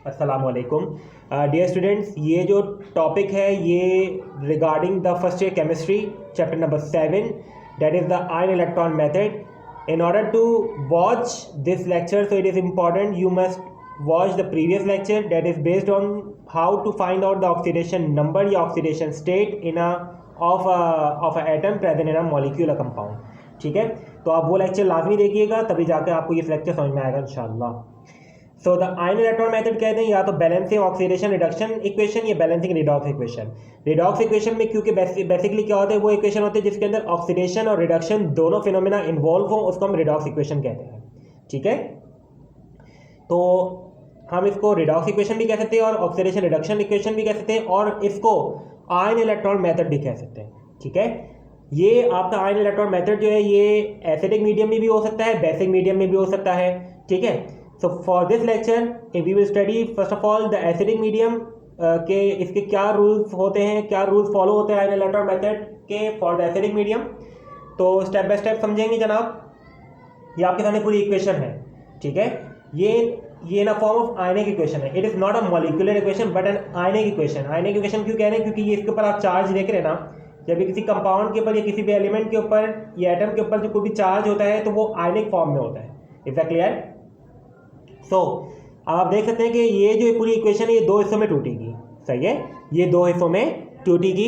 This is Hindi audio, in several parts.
अस्सलाम वालेकुम डियर स्टूडेंट्स। ये जो टॉपिक है ये regarding the first year chemistry chapter number 7 that is the ion electron method. In order to watch this lecture, so it is important you must watch the previous lecture that is based on how to find out the oxidation number या oxidation state in a of a atom present in a molecular compound। ठीक है, तो आप वो लेक्चर लाजमी देखिएगा, तभी जाकर आपको ये लेक्चर समझ में आएगा इंशाल्लाह। So the ion electron method कहते हैं या तो बैलेंसिंग ऑक्सीडेशन रिडक्शन इक्वेशन या balancing redox equation. Redox equation में क्योंकि बेसिकली क्या होता है, वो इक्वेशन होते हैं जिसके अंदर ऑक्सीडेशन और रिडक्शन दोनों फिनोमेना इन्वॉल्व हो, उसको हम रिडॉक्स इक्वेशन कहते हैं। ठीक है, तो हम इसको रिडॉक्स इक्वेशन भी कह सकते हैं और ऑक्सीडेशन रिडक्शन इक्वेशन भी कह सकते हैं और इसको आयन इलेक्ट्रॉन मेथड भी कह सकते हैं। ठीक है, ये आपका आयन इलेक्ट्रॉन मेथड जो है ये एसिडिक मीडियम में भी हो सकता है, बेसिक मीडियम में भी हो सकता है। ठीक है, so for this lecture we will study first of all the acidic medium के इसके क्या रूल्स होते हैं, क्या रूल्स फॉलो होते हैं आयन इलेक्ट्रॉन मेथड के फॉर द एसिडिक मीडियम। तो स्टेप बाय स्टेप समझेंगे जनाब। ये आपके सामने पूरी इक्वेशन है। ठीक है, ये ना फॉर्म ऑफ आयनिक इक्वेशन है। It is not a molecular equation but an ionic equation. Ionic equation क्यों कह रहे हैं, क्योंकि ये इसके ऊपर आप चार्ज देख रहे हैं ना, जब भी किसी कंपाउंड के ऊपर या किसी भी एलिमेंट के ऊपर या एटम के ऊपर जो कोई भी चार्ज होता है तो वो आयनिक फॉर्म में होता है। Is that clear? सो आप देख सकते हैं कि ये जो पूरी इक्वेशन है ये दो हिस्सों में टूटेगी। सही है, ये दो हिस्सों में टूटेगी,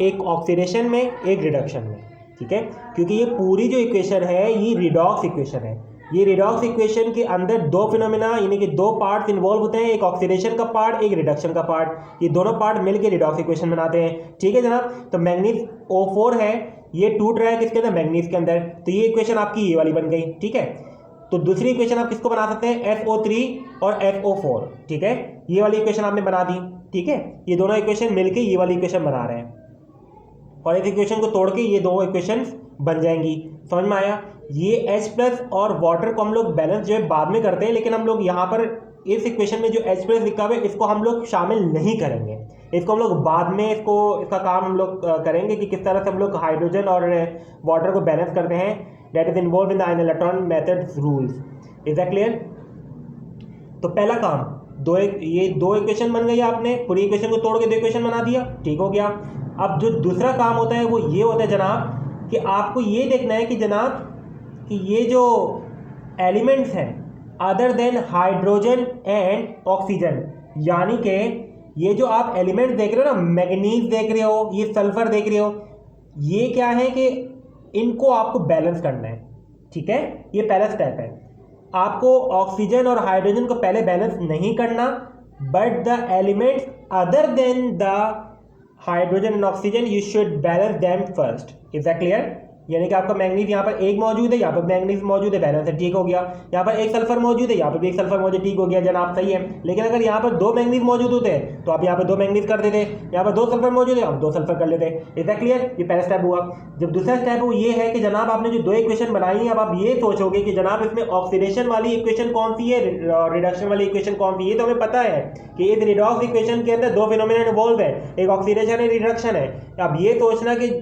एक ऑक्सीडेशन में एक रिडक्शन में। ठीक है, क्योंकि ये पूरी जो इक्वेशन है ये रिडॉक्स इक्वेशन है। ये रिडॉक्स इक्वेशन के अंदर दो फिनोमेना यानी कि दो पार्ट्स इन्वॉल्व होते हैं, एक ऑक्सीडेशन का पार्ट एक रिडक्शन का पार्ट। ये दोनों पार्ट मिलकर रिडॉक्स इक्वेशन बनाते हैं। ठीक है जनाब, तो मैंगनीज O4 है, ये टूट रहा है किसके अंदर, मैंगनीज के अंदर, तो ये इक्वेशन आपकी ये वाली बन गई। ठीक है, तो दूसरी इक्वेशन आप किसको बना सकते हैं, SO3 और FO4। ठीक है, ये वाली इक्वेशन आपने बना दी। ठीक है, ये दोनों इक्वेशन मिलके ये वाली इक्वेशन बना रहे हैं और इस इक्वेशन को तोड़ के ये दो इक्वेशंस बन जाएंगी। समझ में आया? ये H+ और वाटर को हम लोग बैलेंस जो है बाद में करते हैं, लेकिन हम लोग यहाँ पर इस इक्वेशन में जो H+ लिखा हुआ है इसको हम लोग शामिल नहीं करेंगे। इसको हम लोग बाद में इसका काम हम लोग करेंगे कि किस तरह से हम लोग हाइड्रोजन और वाटर को बैलेंस करते हैं। That is involved in the ion electron methods rules. Is that clear? तो पहला काम ये दो इक्वेशन बन गई, आपने पूरी इक्वेशन को तोड़ के दो इक्वेशन बना दिया। ठीक हो गया। अब जो दूसरा काम होता है वो ये होता है जनाब कि आपको ये देखना है कि जनाब कि ये जो एलिमेंट्स हैं other than hydrogen and oxygen, यानी कि ये जो आप एलिमेंट देख रहे हो ना, मैग्नीज देख रहे हो, ये सल्फर देख रहे हो, ये क्या है कि इनको आपको बैलेंस करना है। ठीक है, ये पहला स्टेप है। आपको ऑक्सीजन और हाइड्रोजन को पहले बैलेंस नहीं करना, but the elements other than the hydrogen and oxygen you should balance them first. Is that clear? यानी कि आपका मैंगनीज यहाँ पर एक मौजूद है, यहाँ पर मैंगनीज मौजूद है, बैलेंस है, ठीक हो गया। यहाँ पर एक सल्फर मौजूद है, यहाँ पर भी एक सल्फर मौजूद, ठीक हो गया जनाब, सही है। लेकिन अगर यहाँ पर दो मैंगनीज मौजूद होते हैं तो आप यहाँ पर दो मैंगनीज कर देते, यहाँ पर दो सल्फर मौजूद है आप दो सल्फर कर लेते। Is that clear? ये पहला स्टेप हुआ। जब दूसरा स्टेप वो ये है कि जनाब आपने जो दो इक्वेशन बनाई है, अब आप ये सोचोगे कि जनाब इसमें ऑक्सीडेशन वाली इक्वेशन कौन सी है, रिडक्शन वाली इक्वेशन कौन सी है। तो हमें पता है कि इस रिडॉक्स इक्वेशन के अंदर दो फिनोमेना इन्वॉल्व है, एक ऑक्सीडेशन है, रिडक्शन है। अब ये सोचना कि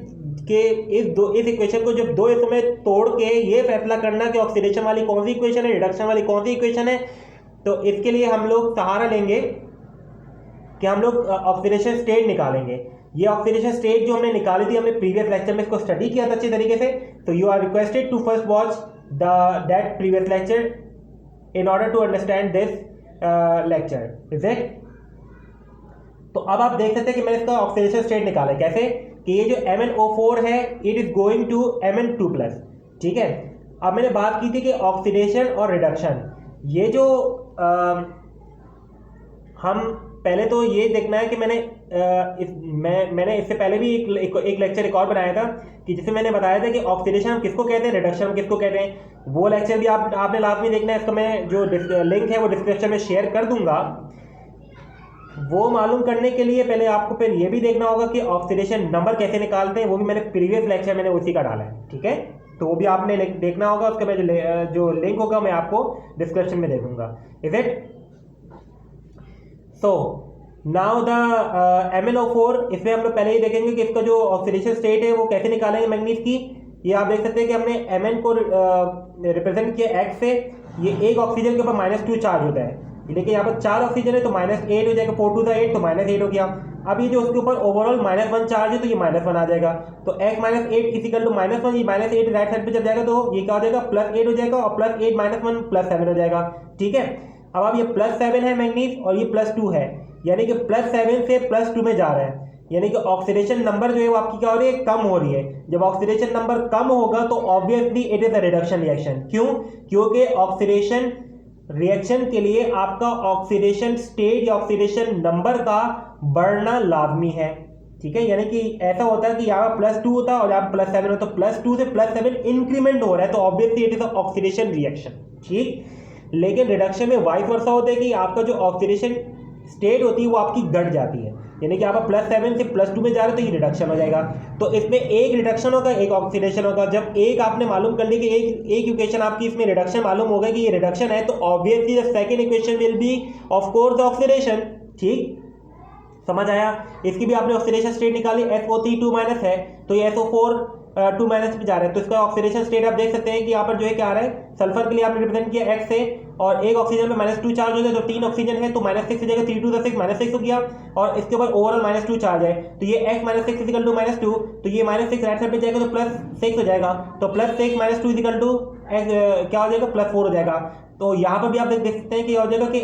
इस इक्वेशन को जब दो हिस्सों में तोड़ के ये फैसला करना कि ऑक्सीडेशन वाली कौन सी इक्वेशन है, रिडक्शन वाली कौन सी इक्वेशन है, तो इसके लिए हम लोग सहारा लेंगे कि हम लोग ऑक्सीडेशन स्टेट निकालेंगे। ये ऑक्सीडेशन स्टेट जो हमने निकाली थी, हमने प्रीवियस लेक्चर में इसको स्टडी किया था अच्छे तरीके से। तो you are requested to first watch that previous lecture in order to understand this lecture. Is it? तो अब आप देख सकते हैं कि मैंने इसका ऑक्सीडेशन स्टेट निकाला है। कैसे? कि ये जो MnO4 है it is going to Mn2+। ठीक है, अब मैंने बात की थी कि ऑक्सीडेशन और रिडक्शन, ये जो हम पहले तो ये देखना है कि मैंने इससे पहले भी एक लेक्चर एक और बनाया था कि जिसमें मैंने बताया था कि ऑक्सीडेशन हम किसको कहते हैं, रिडक्शन हम किसको कहते हैं। वो लेक्चर भी आपने लाजमी देखना है। इसका मैं जो लिंक है वो डिस्क्रिप्शन में शेयर कर दूंगा। वो मालूम करने के लिए पहले आपको फिर ये भी देखना होगा कि ऑक्सीडेशन नंबर कैसे निकालते हैं, वो भी मैंने प्रीवियस लेक्चर मैंने उसी का डाला है। ठीक है, तो वो भी आपने देखना होगा। उसका मैं जो लिंक होगा मैं आपको डिस्क्रिप्शन में दे दूंगा। Is it? So now the MnO4, इसमें हम लोग पहले ही देखेंगे कि इसका जो ऑक्सीडेशन स्टेट है वो कैसे निकालेंगे मैंगनीज की। ये आप देख सकते हैं कि हमने Mn को रिप्रेजेंट किया X से। ये एक ऑक्सीजन के ऊपर -2 चार्ज होता है, लेकिन यहाँ पर 4 ऑक्सीजन है तो -8 हो जाएगा, 4 टू द 8 तो -8 हो गया। अब ये जो उसके ऊपर ओवरऑल -1 चार्ज है तो ये -1 आ जाएगा, तो x -8 इक्वल टू -1, ये -8 राइट साइड पे चल जाएगा तो ये क्या हो जाएगा +8 हो जाएगा, और +8 -1 +7 हो जाएगा। ठीक है, अब ये +7 है मैंगनीज और ये +2 है, यानी कि +7 से +2 में जा रहा है, यानी कि ऑक्सीडेशन नंबर जो है वो आपकी क्या हो रही है, कम हो रही है। जब ऑक्सीडेशन नंबर कम होगा तो obviously it is a reduction reaction. क्यों? क्योंकि ऑक्सीडेशन रिएक्शन के लिए आपका ऑक्सीडेशन स्टेट या ऑक्सीडेशन नंबर का बढ़ना लाजमी है। ठीक है, यानी कि ऐसा होता है कि यहाँ पर +2 होता है और यहाँ पर +7 होता है, तो +2 से +7 इंक्रीमेंट हो रहा है, तो obviously it is oxidation reaction. ठीक, लेकिन रिडक्शन में वाइस वर्सा होता है कि आपका जो ऑक्सीडेशन स्टेट होती है वो आपकी घट जाती है, यानी कि आप +7 से +2 में जा रहे हो तो ये रिडक्शन हो जाएगा। तो इसमें एक रिडक्शन होगा, एक ऑक्सीडेशन होगा। जब एक आपने मालूम कर ली कि एक इक्वेशन आपकी इसमें रिडक्शन मालूम होगा कि ये रिडक्शन है, तो obviously the second equation will be of course the oxidation. ठीक, समझ आया? इसकी भी आपने ऑक्सीडेशन स्टेट निकाली, SO3 है तो ये SO4 2 माइनस पे जा रहा है, तो इसका ऑक्सीडेशन स्टेट आप देख सकते हैं कि यहाँ पर जो है क्या आ रहा है, सल्फर के लिए आपने रिप्रेजेंट किया X से, और एक ऑक्सीजन में -2 चार्ज हो जाए तो 3 ऑक्सीजन है तो -6 हो जाएगा, 3 टू द 6 -6 हो गया, और इसके ऊपर ओवरऑल -2 चार्ज है तो ये x -6 इक्वल टू -2, तो ये -6 राइट साइड पे जाएगा तो +6 हो जाएगा, तो +6 -2 इक्वल टू क्या हो जाएगा, +4 हो जाएगा। तो यहाँ पर भी आप देख सकते हैं कि हो जाएगा कि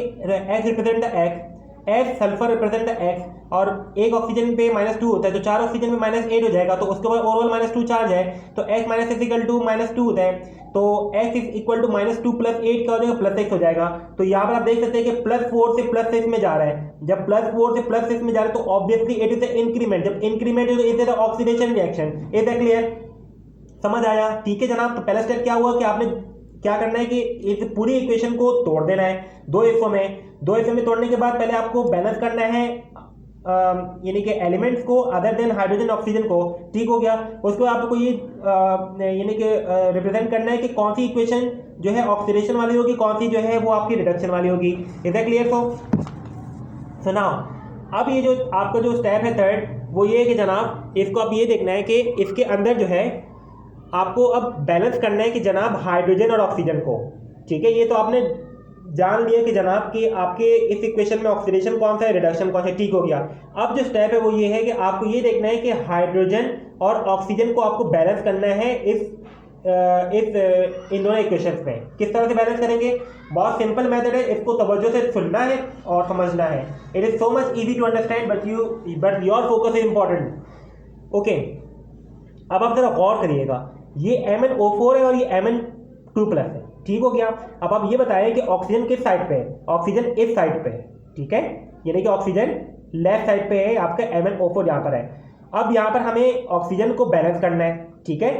x represent the x, S sulphur represent x, और एक ऑक्सीजन पे -2 होता है तो 4 ऑक्सीजन में -8 हो जाएगा, तो उसके बाद ओवरऑल -2 चार्ज है तो x -6 इक्वल टू -2 होता है, तो x इक्वल टू -2 + 8 का हो जाएगा +6 हो जाएगा। तो यहाँ पर आप देख सकते हैं कि +4 से +6 में जा रहा है, जब +4 से +6 में जा रहा है तो ऑब्वियसली इट इज इंक्रीमेंट, जब इंक्रीमेंट है तो is the oxidation reaction. Is that clear? समझ आया? ठीक है जनाब, तो पहला स्टेप क्या हुआ कि आपने क्या करना है कि इस पूरी इक्वेशन को तोड़ देना है दो हिस्सों में तोड़ने के बाद पहले आपको बैलेंस करना है यानी कि एलिमेंट्स को अदर देन हाइड्रोजन ऑक्सीजन को। ठीक हो गया, उसको आपको ये यानी कि रिप्रेजेंट करना है कि कौन सी इक्वेशन जो है ऑक्सीडेशन वाली होगी, कौन सी जो है वो आपकी रिडक्शन वाली होगी। Is that clear? So now अब ये जो आपका जो स्टेप है थर्ड, वो ये है कि जनाब इसको आप ये देखना है कि इसके अंदर जो है आपको अब बैलेंस करना है कि जनाब हाइड्रोजन और ऑक्सीजन को। ठीक है, ये तो आपने जान लिया कि जनाब कि आपके इस इक्वेशन में ऑक्सीडेशन कौन सा है, रिडक्शन कौन सा है। ठीक हो गया, अब जो स्टेप है वो ये है कि आपको ये देखना है कि हाइड्रोजन और ऑक्सीजन को आपको बैलेंस करना है इन दोनों इक्वेशंस में। किस तरह से बैलेंस करेंगे? बहुत सिंपल मेथड है, इसको तवज्जो से सुनना है और समझना है। It is so much easy to understand but your focus is important. Okay, अब आप जरा गौर करिएगा, ये MnO4 है और ये Mn2+ है। ठीक हो गया, अब आप ये बताएं कि ऑक्सीजन किस साइड पे है? ऑक्सीजन इस साइड पे है। ठीक है, यानी कि ऑक्सीजन लेफ्ट साइड पे है, आपका MnO4 यहाँ पर है। अब यहाँ पर हमें ऑक्सीजन को बैलेंस करना है। ठीक है,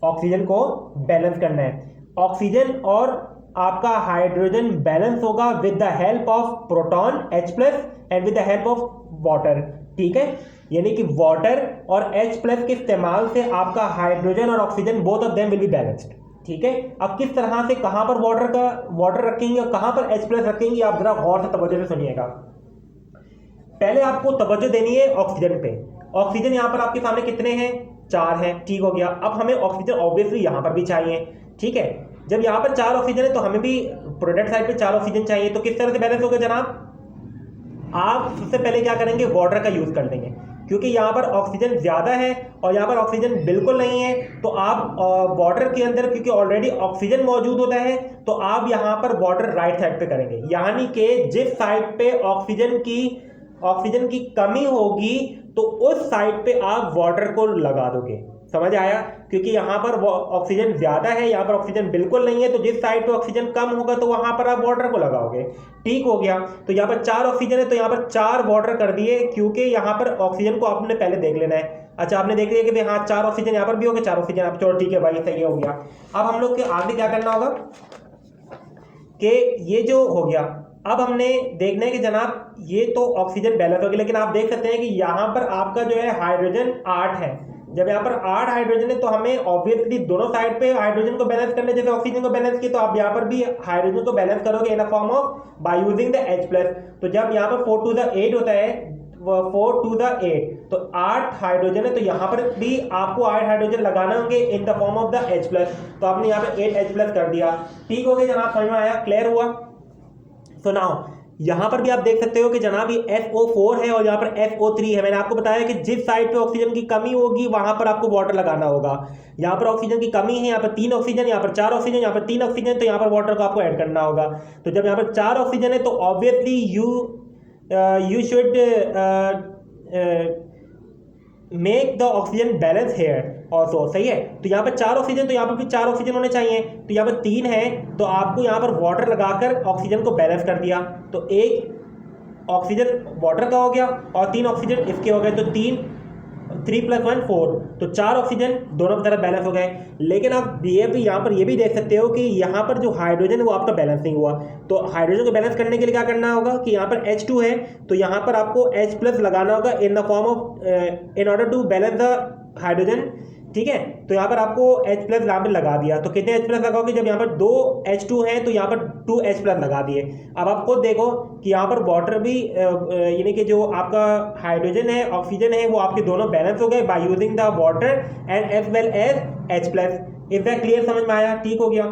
ऑक्सीजन को बैलेंस करना है। ऑक्सीजन और आपका हाइड्रोजन बैलेंस होगा with the help of proton H+ and with the help of water. ठीक है, यानी कि वाटर और H+ के इस्तेमाल से आपका हाइड्रोजन और oxygen both of them will be balanced. ठीक है, अब किस तरह से कहां पर वाटर रखेंगे और कहां पर H+ रखेंगे, आप जरा गौर से तवज्जो से सुनिएगा। पहले आपको तवज्जो देनी है ऑक्सीजन पे। ऑक्सीजन यहां पर आपके सामने कितने हैं? 4 हैं। ठीक हो गया, अब हमें ऑक्सीजन ऑब्वियसली यहां पर भी चाहिए। ठीक है, जब यहां पर 4 ऑक्सीजन है तो हमें भी प्रोडक्ट साइड पे 4 ऑक्सीजन चाहिए, तो किस तरह से बैलेंस होगा जनाब? आप सबसे पहले क्या करेंगे, वाटर का यूज कर देंगे, क्योंकि यहाँ पर ऑक्सीजन ज़्यादा है और यहाँ पर ऑक्सीजन बिल्कुल नहीं है, तो आप वाटर के अंदर क्योंकि ऑलरेडी ऑक्सीजन मौजूद होता है तो आप यहाँ पर वाटर राइट साइड पे करेंगे, यानी कि जिस साइड पे ऑक्सीजन की कमी होगी तो उस साइड पे आप वाटर को लगा दोगे। समझ आया? क्योंकि यहाँ पर ऑक्सीजन ज़्यादा है, यहाँ पर ऑक्सीजन बिल्कुल नहीं है, तो जिस साइड पे ऑक्सीजन कम होगा तो वहाँ पर आप वाटर को लगाओगे। ठीक हो गया, तो यहाँ पर 4 ऑक्सीजन है तो यहाँ पर 4 वाटर कर दिए, क्योंकि यहाँ पर ऑक्सीजन को आपने पहले देख लेना है। अच्छा, आपने देख लिया कि भाई हाँ 4 ऑक्सीजन यहाँ पर भी हो गए, 4 ऑक्सीजन यहाँ पर, चलो ठीक है भाई, सही हो गया। अब हम लोग के आगे क्या करना होगा कि ये जो हो गया, अब हमने देखना है कि जनाब ये तो ऑक्सीजन बैलेंस होगी, लेकिन आप देख सकते हैं कि यहाँ पर आपका जो है हाइड्रोजन 8 है। जब यहाँ पर 8 हाइड्रोजन है तो हमें ऑब्वियसली दोनों साइड पे हाइड्रोजन को बैलेंस करने, जैसे ऑक्सीजन को बैलेंस किया तो आप यहाँ पर भी हाइड्रोजन को बैलेंस करोगे in a form of by using the H+। तो जब यहाँ पर 4 टू द 8 होता है, 4 टू द 8 तो 8 हाइड्रोजन है, तो यहाँ पर भी आपको 8 हाइड्रोजन लगाना होंगे इन the form of the H+। तो आपने यहाँ पर 8 H+ कर दिया। ठीक हो गया जनाब, समझ में आया? क्लियर हुआ? सो नाउ यहाँ पर भी आप देख सकते हो कि जनाब ये SO4 है और यहाँ पर SO3 है। मैंने आपको बताया कि जिस साइड पे ऑक्सीजन की कमी होगी वहाँ पर आपको वाटर लगाना होगा। यहाँ पर ऑक्सीजन की कमी है, यहाँ पर 3 ऑक्सीजन, यहाँ पर 4 ऑक्सीजन, यहाँ पर 3 ऑक्सीजन, तो यहाँ पर वाटर को आपको ऐड करना होगा। तो जब यहाँ पर 4 ऑक्सीजन है तो obviously you should make the oxygen balance here also, सही है। तो यहाँ पर 4 ऑक्सीजन, तो यहाँ पर भी 4 ऑक्सीजन होने चाहिए। तो यहाँ पर 3 है, तो आपको यहाँ पर वाटर लगाकर ऑक्सीजन को बैलेंस कर दिया। तो एक ऑक्सीजन वाटर का हो गया और 3 ऑक्सीजन इसके हो गए, तो 3 + 1 4, तो 4 ऑक्सीजन दोनों तरफ बैलेंस हो गए। लेकिन आप ये भी यहाँ पर ये भी देख सकते हो कि यहाँ पर जो हाइड्रोजन है वो आपका बैलेंस नहीं हुआ। तो हाइड्रोजन को बैलेंस करने के लिए क्या करना होगा कि यहाँ पर H2 है, तो यहाँ पर आपको H+ लगाना होगा in the form of in order to balance the hydrogen, ठीक है। तो यहाँ पर आपको H+ यहाँ पर लगा दिया। तो कितने H+ लगाओगे, जब यहाँ पर 2 H2 हैं तो यहाँ पर 2 H+ लगा दिए। अब आप खुद देखो कि यहाँ पर वाटर भी यानी कि जो आपका हाइड्रोजन है, ऑक्सीजन है, वो आपके दोनों बैलेंस हो गए by using the water and as well as H+। Is that clear, समझ में आया? ठीक हो गया।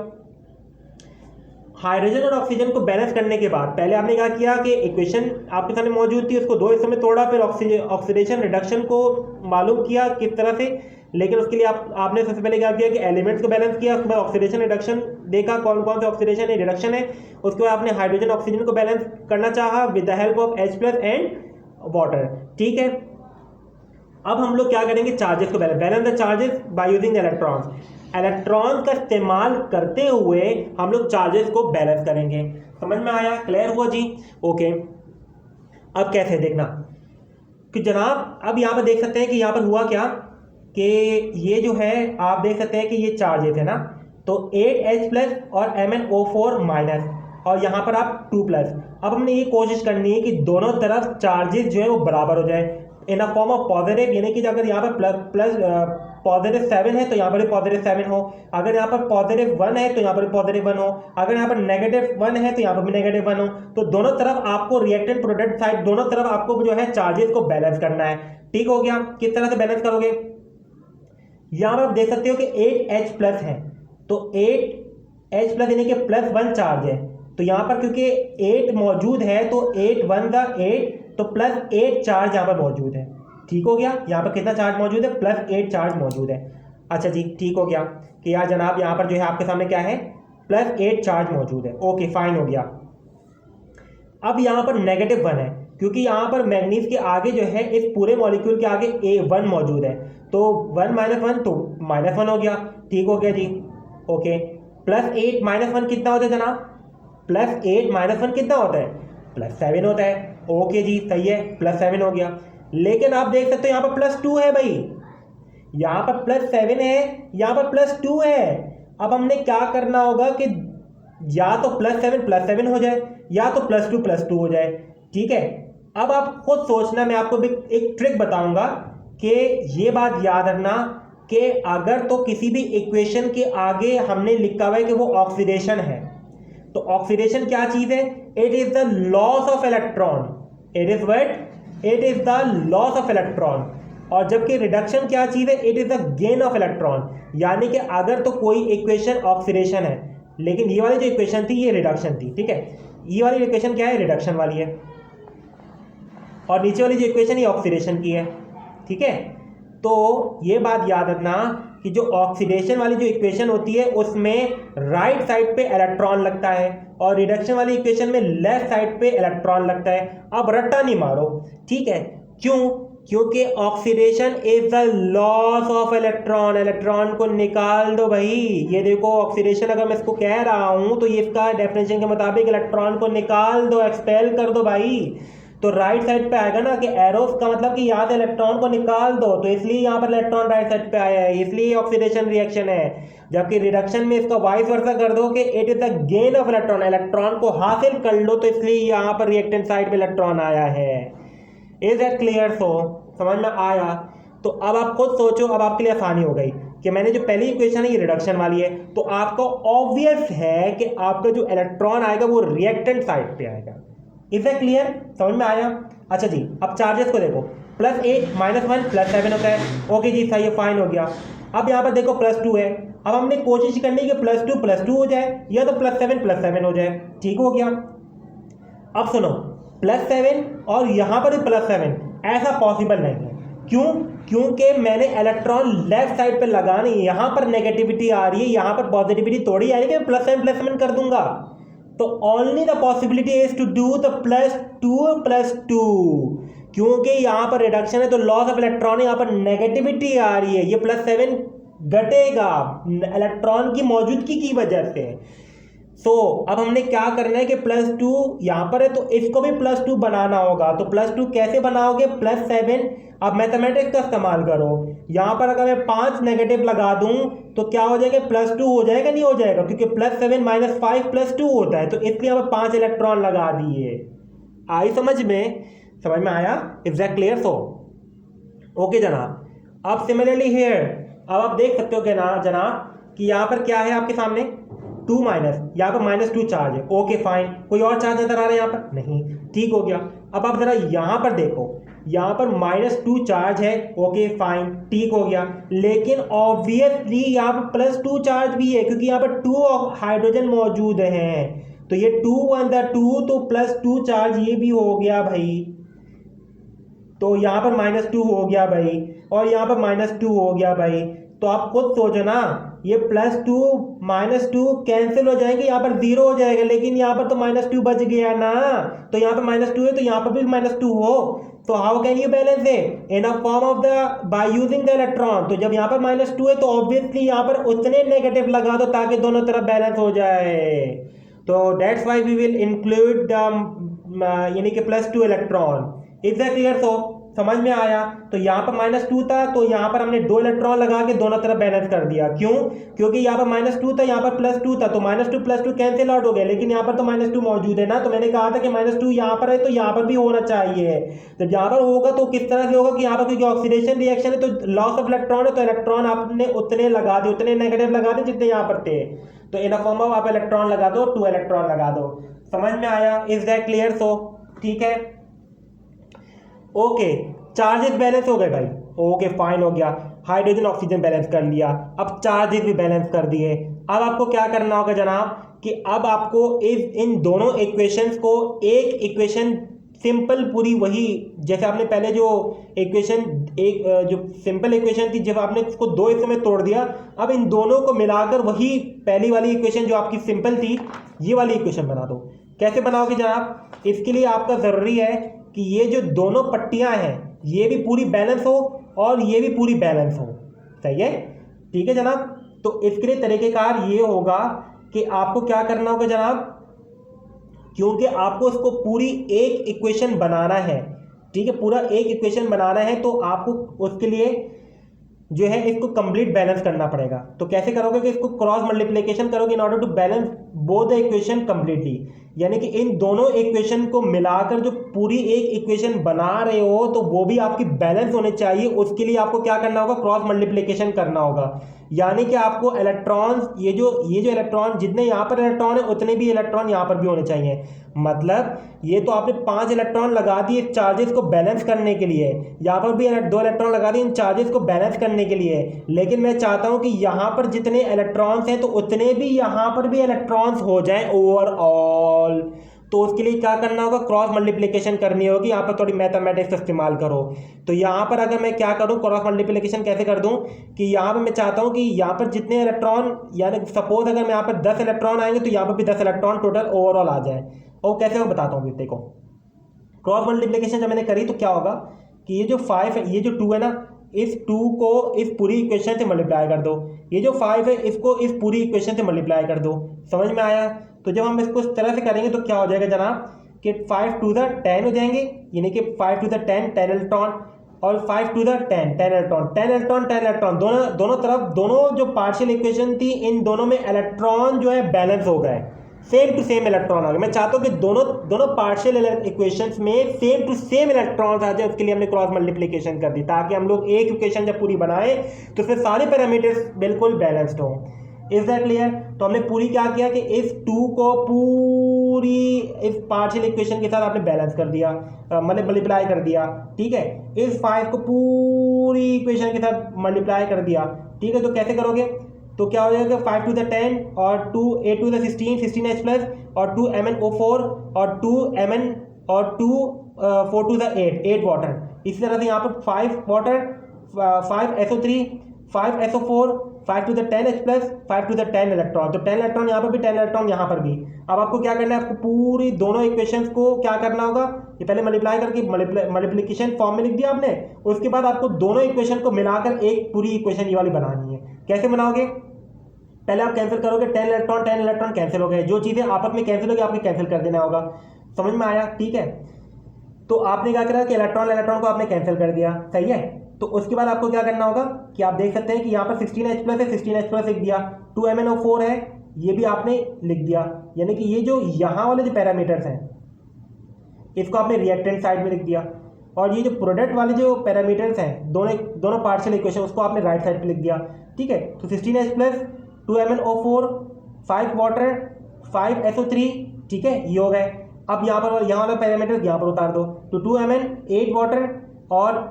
हाइड्रोजन और ऑक्सीजन को बैलेंस करने के बाद पहले आपने क्या किया कि इक्वेशन आपके सामने मौजूद थी, उसको 2 हिस्सों में तोड़ा, फिर ऑक्सीडेशन रिडक्शन को मालूम किया किस तरह से। लेकिन उसके लिए आपने सबसे पहले क्या किया कि एलिमेंट्स को बैलेंस किया, उसके बाद ऑक्सीडेशन रिडक्शन देखा कौन कौन से ऑक्सीडेशन है, रिडक्शन है। उसके बाद आपने हाइड्रोजन ऑक्सीजन को बैलेंस करना चाहा with the help of H+ and water, ठीक है। अब हम लोग क्या करेंगे, चार्जेस को balance the charges by using electrons. Electrons का इस्तेमाल करते हुए हम लोग चार्जेस को बैलेंस करेंगे। समझ में आया? क्लियर हुआ जी? ओके। अब कैसे देखना कि जनाब अब यहाँ पर देख सकते हैं कि यहाँ पर हुआ क्या कि ये जो है आप देख सकते हैं कि ये चार्जेस है ना, तो 8H+ और MnO4- और यहाँ पर आप 2+। अब हमने ये कोशिश करनी है कि दोनों तरफ चार्जेस जो है वो बराबर हो जाए इन अ फॉर्म ऑफ पॉजिटिव, यानी कि अगर यहाँ पर प्लस +7 है तो यहाँ पर भी +7 हो, अगर यहाँ पर +1 है तो यहाँ पर भी +1 हो, अगर यहाँ पर -1 है तो यहाँ पर भी -1 हो। तो दोनों तरफ आपको रिएक्टेंट प्रोडक्ट साइड दोनों तरफ आपको जो है चार्जेस को बैलेंस करना है। ठीक हो गया? किस तरह से बैलेंस करोगे, यहाँ पर आप देख सकते हो कि 8H+ है, तो 8H+ यानी कि +1 चार्ज है। तो यहाँ पर क्योंकि 8 मौजूद है तो 8 × 1 = 8, तो +8 चार्ज यहाँ पर मौजूद है। ठीक हो गया? यहाँ पर कितना चार्ज मौजूद है, +8 चार्ज मौजूद है। अच्छा जी, ठीक हो गया कि यार जनाब यहाँ पर जो है आपके सामने क्या है, +8 चार्ज मौजूद है। ओके, फाइन हो गया। अब यहाँ पर -1 है क्योंकि यहाँ पर मैग्नीज के आगे जो है इस पूरे मॉलिक्यूल के आगे A1 मौजूद है, तो 1 - 1 तो -1 हो गया। ठीक हो गया जी, ओके। +8 - 1 कितना होता है जनाब, +8 - 1 कितना होता है, +7 होता है। ओके जी, सही है, +7 हो गया। लेकिन आप देख सकते हो यहाँ पर +2 है भाई, यहाँ पर +7 है, यहाँ पर +2 है। अब हमने क्या करना होगा कि या तो +7 हो जाए या तो +2 हो जाए। ठीक है, अब आप खुद सोचना, मैं आपको भी एक ट्रिक बताऊंगा कि ये बात याद रखना कि अगर तो किसी भी इक्वेशन के आगे हमने लिखा हुआ है कि वो ऑक्सीडेशन है, तो ऑक्सीडेशन क्या चीज है, it is the loss of electron, it is what, it is the loss of electron. और जबकि रिडक्शन क्या चीज है, it is the gain of electron. यानी कि अगर तो कोई इक्वेशन ऑक्सीडेशन है, लेकिन ये वाली जो इक्वेशन थी ये रिडक्शन थी, ठीक है, ये वाली इक्वेशन क्या है, रिडक्शन वाली है, और नीचे वाली जो इक्वेशन ये ऑक्सीडेशन की है। ठीक है, तो ये बात याद रखना कि जो ऑक्सीडेशन वाली जो इक्वेशन होती है उसमें राइट साइड पे इलेक्ट्रॉन लगता है और रिडक्शन वाली इक्वेशन में लेफ्ट साइड पे इलेक्ट्रॉन लगता है। अब रट्टा नहीं मारो, ठीक है, क्यों, क्योंकि oxidation is the loss of electron, electron को निकाल दो भाई। ये देखो ऑक्सीडेशन अगर मैं इसको कह रहा हूं तो ये इसका डेफिनेशन के मुताबिक इलेक्ट्रॉन को निकाल दो, एक्सपेल कर दो भाई। तो राइट साइड पे आएगा ना कि एरोस का मतलब कि यहाँ से इलेक्ट्रॉन को निकाल दो, तो इसलिए यहाँ पर इलेक्ट्रॉन राइट साइड पे आया है, इसलिए ऑक्सीडेशन रिएक्शन है। जबकि रिडक्शन में इसका वाइस वर्सा कर दो कि it is the gain of electron, electron को हासिल कर लो, तो इसलिए यहाँ पर रिएक्टेंट साइड पे इलेक्ट्रॉन आया है। Is that clear? सो समझ में आया? तो अब आप खुद सोचो, अब आपके लिए आसानी हो गई कि मैंने जो पहली इक्वेशन है ये रिडक्शन वाली है, तो आपको ऑब्वियस है कि आपका जो इलेक्ट्रॉन आएगा वो रिएक्टेंट साइड पे आएगा। Is that clear? समझ में आया? अच्छा जी, अब चार्जेस को देखो, +8 - 1 +7 होता है। ओके जी, सही है, फाइन हो गया। अब यहाँ पर देखो +2 है, अब हमने कोशिश करनी है कि +2 + 2 हो जाए या तो +7 + 7 हो जाए। ठीक हो गया। अब सुनो, +7 और यहाँ पर भी +7, ऐसा पॉसिबल नहीं है। क्यों? क्योंकि मैंने इलेक्ट्रॉन लेफ्ट साइड पे लगानी है, यहाँ पर नेगेटिविटी आ रही है, यहाँ पर पॉजिटिविटी थोड़ी आ रही है कि मैं +7 कर दूंगा। तो only the possibility is to do the +2 क्योंकि यहाँ पर रिडक्शन है तो लॉस ऑफ इलेक्ट्रॉन, यहाँ पर नेगेटिविटी आ रही है, ये +7 घटेगा इलेक्ट्रॉन की मौजूदगी की वजह से। अब हमने क्या करना है कि +2 यहाँ पर है तो इसको भी +2 बनाना होगा। तो +2 कैसे बनाओगे? +7, अब मैथमेटिक्स का इस्तेमाल करो। यहाँ पर अगर मैं 5 नेगेटिव लगा दूं तो क्या हो जाएगा? +2 हो जाएगा, नहीं हो जाएगा? क्योंकि +7 - 5 +2 होता है, तो इसलिए हमें 5 इलेक्ट्रॉन लगा दिए। आई समझ में आया? Is that clear? ओके जनाब। अब सिमिलरली हियर, अब आप देख सकते हो कि ना जनाब कि यहाँ पर क्या है आपके सामने 2 माइनस, यहाँ पर -2 चार्ज है। ओके फाइन, कोई और चार्ज नजर आ रहा है यहाँ पर? नहीं, ठीक हो गया। अब आप जरा यहाँ पर देखो, यहाँ पर -2 चार्ज है। ओके फाइन, ठीक हो गया। लेकिन ऑब्वियसली यहाँ पर +2 चार्ज भी है क्योंकि यहाँ पर 2 हाइड्रोजन मौजूद हैं। तो ये 2 1 2, तो +2 चार्ज ये भी हो गया भाई। तो यहाँ पर -2 हो गया भाई, और यहाँ पर -2 हो गया भाई। तो आप खुद सोचो ना, ये +2 -2 कैंसिल हो जाएंगे, यहाँ पर 0 हो जाएगा, लेकिन यहाँ पर तो -2 बच गया ना। तो यहाँ पर -2 है तो यहाँ पर भी -2 हो। तो how can you balance it? In a form of the by using the electron. तो जब यहाँ पर -2 है तो ऑब्वियसली यहाँ पर उतने नेगेटिव लगा दो ताकि दोनों तरफ बैलेंस हो जाए। तो that's why we will include the यानी कि +2 इलेक्ट्रॉन। Is that clear? समझ में आया? तो यहाँ पर -2 था तो यहाँ पर हमने 2 इलेक्ट्रॉन लगा के दोनों तरफ बैलेंस कर दिया। क्यों? क्योंकि यहाँ पर -2 था, यहाँ पर +2 था, तो -2 +2 कैंसिल आउट हो गया, लेकिन यहाँ पर तो -2 मौजूद है ना। तो मैंने कहा था कि -2 यहाँ पर है तो यहाँ पर भी होना चाहिए। जब यहाँ पर होगा तो किस तरह से होगा कि यहाँ पर क्योंकि ऑक्सीडेशन रिएक्शन है तो लॉस ऑफ इलेक्ट्रॉन है, तो इलेक्ट्रॉन आपने उतने लगा दे, उतने नेगेटिव लगा दे जितने यहाँ पर थे। तो इन फॉर्म ऑफ आप इलेक्ट्रॉन लगा दो, 2 इलेक्ट्रॉन लगा दो। समझ में आया? Is that clear? ठीक है, ओके। चार्जेस बैलेंस हो गए भाई। ओके फाइन, हो गया। हाइड्रोजन ऑक्सीजन बैलेंस कर लिया, अब चार्जेस भी बैलेंस कर दिए। अब आपको क्या करना होगा जनाब कि अब आपको इन दोनों इक्वेशंस को एक इक्वेशन सिंपल पूरी वही, जैसे आपने पहले जो इक्वेशन जो सिंपल इक्वेशन थी जब आपने उसको 2 हिस्सों में तोड़ दिया, अब इन दोनों को मिलाकर वही पहली वाली इक्वेशन जो आपकी सिंपल थी ये वाली इक्वेशन बना दो। कैसे बनाओगे जनाब? इसके लिए आपका ज़रूरी है कि ये जो दोनों पट्टियां हैं ये भी पूरी बैलेंस हो और ये भी पूरी बैलेंस हो। सही है? ठीक है जनाब। तो इसके लिए तरीक़ेकार ये होगा कि आपको क्या करना होगा जनाब, क्योंकि आपको इसको पूरी एक इक्वेशन बनाना है। ठीक है, पूरा एक इक्वेशन बनाना है तो आपको उसके लिए जो है इसको कंप्लीट बैलेंस करना पड़ेगा। तो कैसे करोगे कि इसको क्रॉस मल्टीप्लिकेशन करोगे in order to balance both the equation completely, यानी कि इन दोनों इक्वेशन को मिलाकर जो पूरी एक इक्वेशन बना रहे हो तो वो भी आपकी बैलेंस होनी चाहिए। उसके लिए आपको क्या करना होगा? क्रॉस मल्टीप्लिकेशन करना होगा, यानी कि आपको इलेक्ट्रॉन्स ये जो इलेक्ट्रॉन जितने यहाँ पर इलेक्ट्रॉन है उतने भी इलेक्ट्रॉन यहाँ पर भी होने चाहिए। मतलब ये तो आपने 5 इलेक्ट्रॉन लगा दिए चार्जेस को बैलेंस करने के लिए, यहाँ पर भी 2 इलेक्ट्रॉन लगा दिए इन चार्जेस को बैलेंस करने के लिए, लेकिन मैं चाहता हूँ कि यहाँ पर जितने इलेक्ट्रॉन्स हैं तो उतने भी यहाँ पर भी इलेक्ट्रॉन्स हो जाएं ओवरऑल। तो उसके लिए क्या करना होगा? क्रॉस मल्टीप्लिकेशन करनी होगी। यहाँ पर थोड़ी मैथमेटिक्स का इस्तेमाल करो। तो यहाँ पर अगर मैं क्या करूँ, क्रॉस मल्टीप्लिकेशन कैसे कर दूँ कि यहाँ पर मैं चाहता हूँ कि यहाँ पर जितने इलेक्ट्रॉन, यानी सपोज अगर मैं यहाँ पर 10 इलेक्ट्रॉन आएंगे तो यहाँ पर भी 10 इलेक्ट्रॉन टोटल ओवरऑल आ जाए। और कैसे मैं बताता हूँ, देखो क्रॉस मल्टीप्लिकेशन जब मैंने करी तो क्या होगा कि ये जो 5 है, ये जो 2 है ना, इस 2 को इस पूरी इक्वेशन से मल्टीप्लाई कर दो। ये जो 5 है इसको इस पूरी इक्वेशन से मल्टीप्लाई कर दो। समझ में आया? तो जब हम इसको इस तरह से करेंगे तो क्या हो जाएगा जनाब कि 5 to the 10 हो जाएंगे, यानी कि 5 to the 10 इलेक्ट्रॉन, और 5 to the 10 इलेक्ट्रॉन दोनों तरफ, दोनों जो पार्शियल इक्वेशन थी इन दोनों में इलेक्ट्रॉन जो है बैलेंस हो गए, सेम टू सेम इलेक्ट्रॉन आ गए। मैं चाहता हूँ कि दोनों पार्शियल इक्वेशंस में सेम टू सेम इलेक्ट्रॉन्स आ जाए। उसके लिए हमने क्रॉस मल्टीप्लिकेशन कर दी ताकि हम लोग एक इक्वेशन जब पूरी बनाए तो उसमें सारे पैरामीटर्स बिल्कुल बैलेंस्ड हों। Is that clear? तो हमने पूरी क्या किया कि इस 2 को पूरी इस पार्शियल इक्वेशन के साथ आपने बैलेंस कर दिया, मतलब मल्टीप्लाई कर दिया। ठीक है, इस 5 को पूरी इक्वेशन के साथ मल्टीप्लाई कर दिया। ठीक है, तो कैसे करोगे? तो क्या हो जाएगा 5 to the 10 और 2 8 to the 16 16H प्लस और 2 MnO4 और 2 Mn और 2 4 to the 8 वाटर। इसी तरह से यहाँ पर 5 water 5 SO3 5 SO4 5 to the 10H plus 5 to the 10 electron. तो 10 इलेक्ट्रॉन यहाँ पर भी 10 इलेक्ट्रॉन यहाँ पर भी। अब आपको क्या करना है, आपको पूरी दोनों इक्वेशंस को क्या करना होगा, ये पहले मल्टीप्लाई करके मल्टीप्लिकेशन फॉर्म में लिख दिया आपने, उसके बाद आपको दोनों इक्वेशन को मिलाकर एक पूरी इक्वेशन ये वाली बनानी है। कैसे बनाओगे, पहले आप कैंसिल करोगे, 10 इलेक्ट्रॉन कैंसिल हो गए, जो चीज़ें आपस में कैंसिल होगी आपको कैंसिल कर देना होगा। समझ में आया? ठीक है, तो आपने क्या करा कि इलेक्ट्रॉन को आपने कैंसिल कर दिया, सही है। तो उसके बाद आपको क्या करना होगा कि आप देख सकते हैं कि यहाँ पर 16H प्लस है, 16H प्लस लिख दिया, 2 MnO4 है, ये भी आपने लिख दिया। यानी कि ये जो यहाँ वाले जो पैरामीटर्स हैं इसको आपने रिएक्टेंट साइड में लिख दिया, और ये जो प्रोडक्ट वाले जो पैरामीटर्स हैं दोनों पार्शियल इक्वेशन उसको आपने राइट साइड पे लिख दिया। ठीक है, तो 16H plus 2 MnO4 5 water 5 SO3, ठीक है, ये हो गए। अब यहाँ वाला पैरामीटर यहाँ पर उतार दो, तो 2 Mn 8 वाटर और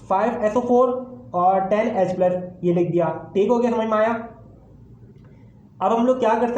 5 SO4 और 10H प्लस ये लिख दिया। ठीक हो गया, समझ में आया? अब हम लोग क्या कर सकते